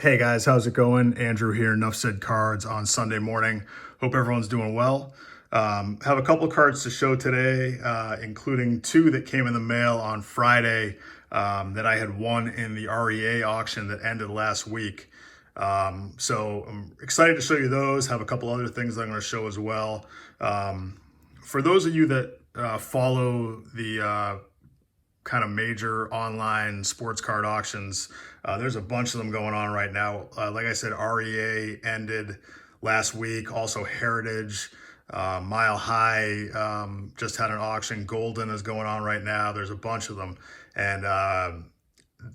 Hey guys, how's it going? Andrew here, Enough Said Cards on Sunday morning. Hope everyone's doing well. Have a couple of cards to show today, including two that came in the mail on Friday that I had won in the REA auction that ended last week. So I'm excited to show you those. Have a couple other things that I'm going to show as well. For those of you that follow the kind of major online sports card auctions. There's a bunch of them going on right now. Like I said, REA ended last week. Also Heritage, Mile High just had an auction. Golden is going on right now. There's a bunch of them. And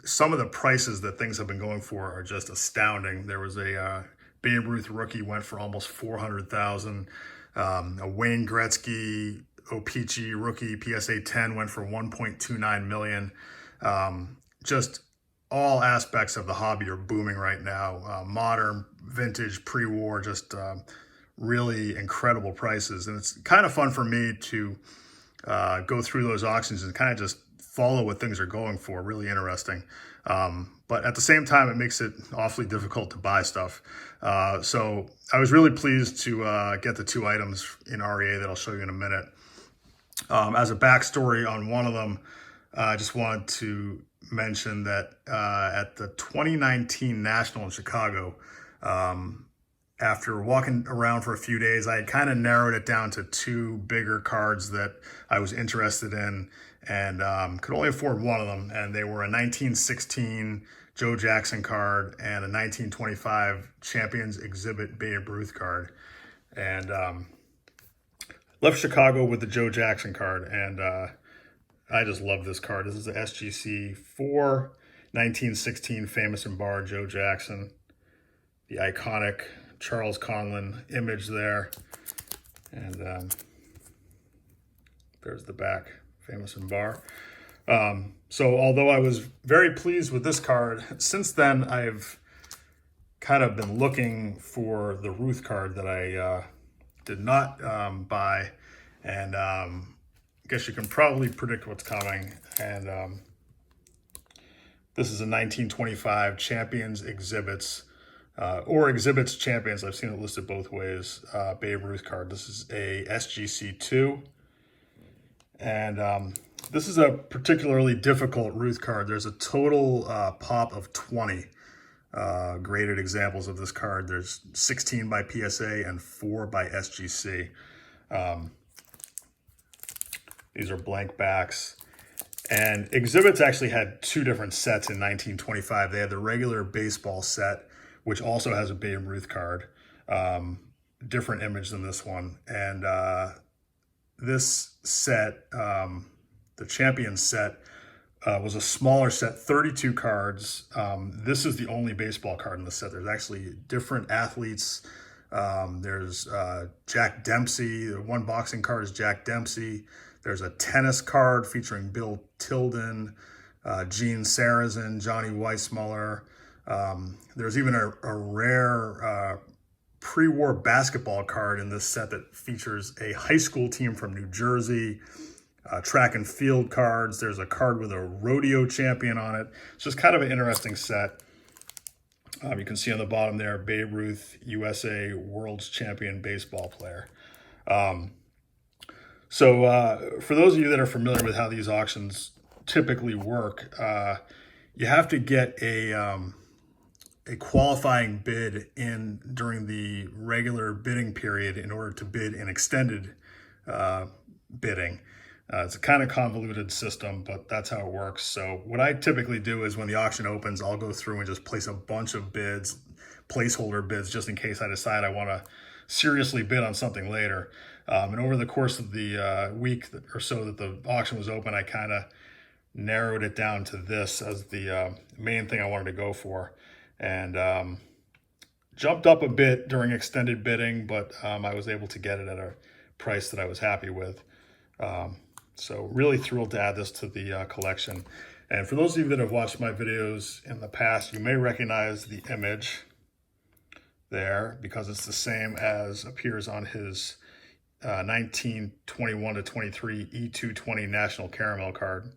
some of the prices that things have been going for are just astounding. There was a Babe Ruth rookie went for almost $400,000. A Wayne Gretzky O-Pee-Chee rookie PSA 10 went for $1.29 million. Just all aspects of the hobby are booming right now. Modern, vintage, pre-war, just really incredible prices. And it's kind of fun for me to go through those auctions and kind of just follow what things are going for. Really interesting. But at the same time, it makes it awfully difficult to buy stuff. So I was really pleased to get the two items in REA that I'll show you in a minute. As a backstory on one of them, I just wanted to mention that at the 2019 National in Chicago, after walking around for a few days, I had kind of narrowed it down to two bigger cards that I was interested in and could only afford one of them. And they were a 1916 Joe Jackson card and a 1925 Champions Exhibit Babe Ruth card. And left Chicago with the Joe Jackson card, and I just love this card. This is the SGC 4 1916 Famous and Bar Joe Jackson. The iconic Charles Conlon image there. And there's the back, Famous and Bar. So although I was very pleased with this card, since then I've kind of been looking for the Ruth card that I did not buy, and I guess you can probably predict what's coming. And this is a 1925 Champions Exhibits, or Exhibits Champions. I've seen it listed both ways. Babe Ruth card. This is a SGC 2, and this is a particularly difficult Ruth card. There's a total pop of 20 graded examples of this card. There's 16 by PSA and 4 by SGC. These are blank backs. And Exhibits actually had two different sets in 1925. They had the regular baseball set, which also has a Babe Ruth card. Different image than this one. And this set, the Champions set, was a smaller set, 32 cards. This is the only baseball card in the set. There's actually different athletes. There's Jack Dempsey. The one boxing card is Jack Dempsey. There's a tennis card featuring Bill Tilden, Gene Sarazen, Johnny Weissmuller. There's even a rare pre-war basketball card in this set that features a high school team from New Jersey. Track and field cards. There's a card with a rodeo champion on it. It's just kind of an interesting set. You can see on the bottom there, Babe Ruth, USA World's Champion baseball player. So for those of you that are familiar with how these auctions typically work, you have to get a qualifying bid in during the regular bidding period in order to bid an extended bidding. It's a kind of convoluted system, but that's how it works. So what I typically do is when the auction opens, I'll go through and just place a bunch of bids, placeholder bids, just in case I decide I want to seriously bid on something later. And over the course of the week or so that the auction was open, I kind of narrowed it down to this as the main thing I wanted to go for. And jumped up a bit during extended bidding, but I was able to get it at a price that I was happy with. So really thrilled to add this to the collection. And for those of you that have watched my videos in the past, you may recognize the image there because it's the same as appears on his 1921 to 23 E220 National Caramel card.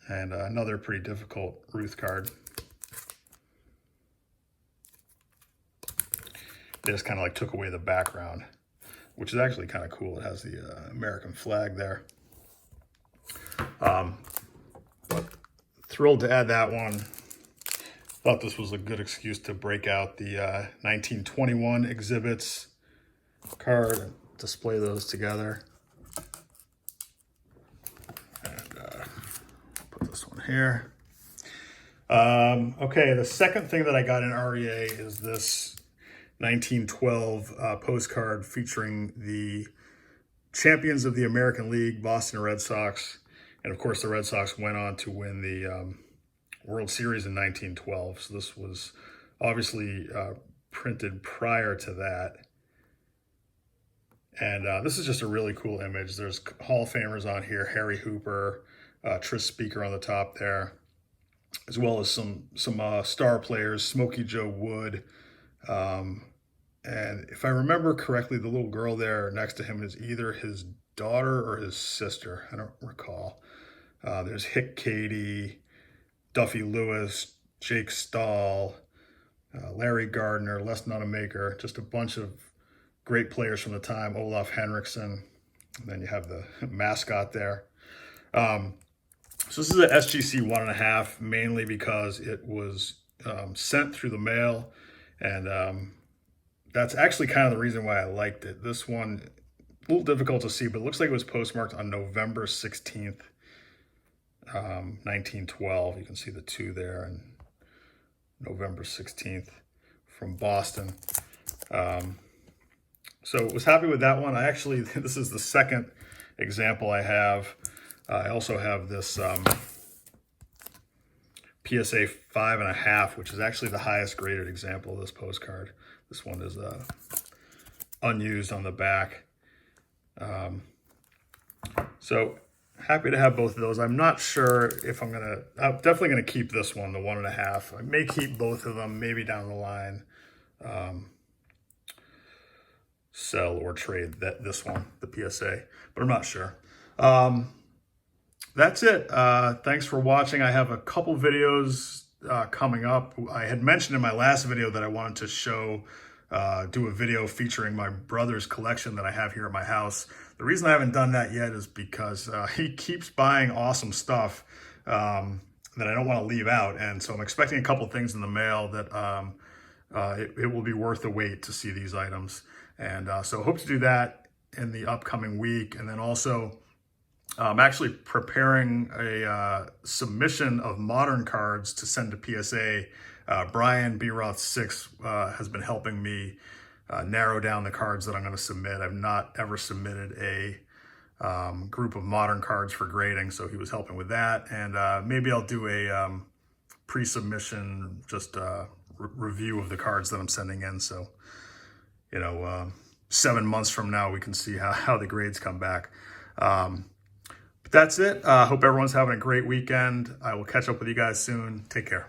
And another pretty difficult Ruth card. they just kind of like took away the background, which is actually kind of cool. It has the American flag there. But thrilled to add that one. Thought this was a good excuse to break out the 1921 exhibits card and display those together. And put this one here. Okay, the second thing that I got in REA is this 1912 postcard featuring the champions of the American League, Boston Red Sox. And of course, the Red Sox went on to win the World Series in 1912. So this was obviously printed prior to that. And this is just a really cool image. There's Hall of Famers on here, Harry Hooper, Tris Speaker on the top there, as well as some star players, Smokey Joe Wood. And if I remember correctly, the little girl there next to him is either his daughter or his sister. I don't recall. There's Hick Cady, Duffy Lewis, Jake Stahl, Larry Gardner, Les Nonamaker, just a bunch of great players from the time, Olaf Henriksen. And then you have the mascot there. So this is a SGC 1.5, mainly because it was sent through the mail. And that's actually kind of the reason why I liked it. This one, a little difficult to see, but it looks like it was postmarked on November 16th, 1912. You can see the 2 there, and November 16th from Boston. So was happy with that one. I actually, this is the second example I have. I also have this PSA 5.5, which is actually the highest graded example of this postcard. This one is unused on the back. So happy to have both of those. I'm not sure if I'm definitely gonna keep this one, the 1.5. I may keep both of them, maybe down the line. Sell or trade this one, the PSA, but I'm not sure. That's it. Thanks for watching. I have a couple videos coming up. I had mentioned in my last video that I wanted to do a video featuring my brother's collection that I have here at my house. The reason I haven't done that yet is because he keeps buying awesome stuff that I don't want to leave out. And so I'm expecting a couple things in the mail that it will be worth the wait to see these items. And so hope to do that in the upcoming week. And then also I'm actually preparing a submission of modern cards to send to PSA. Brian B. Roth 6 has been helping me narrow down the cards that I'm going to submit. I've not ever submitted a group of modern cards for grading, so he was helping with that. And maybe I'll do a pre-submission just review of the cards that I'm sending in. So, 7 months from now, we can see how the grades come back. But that's it. Hope everyone's having a great weekend. I will catch up with you guys soon. Take care.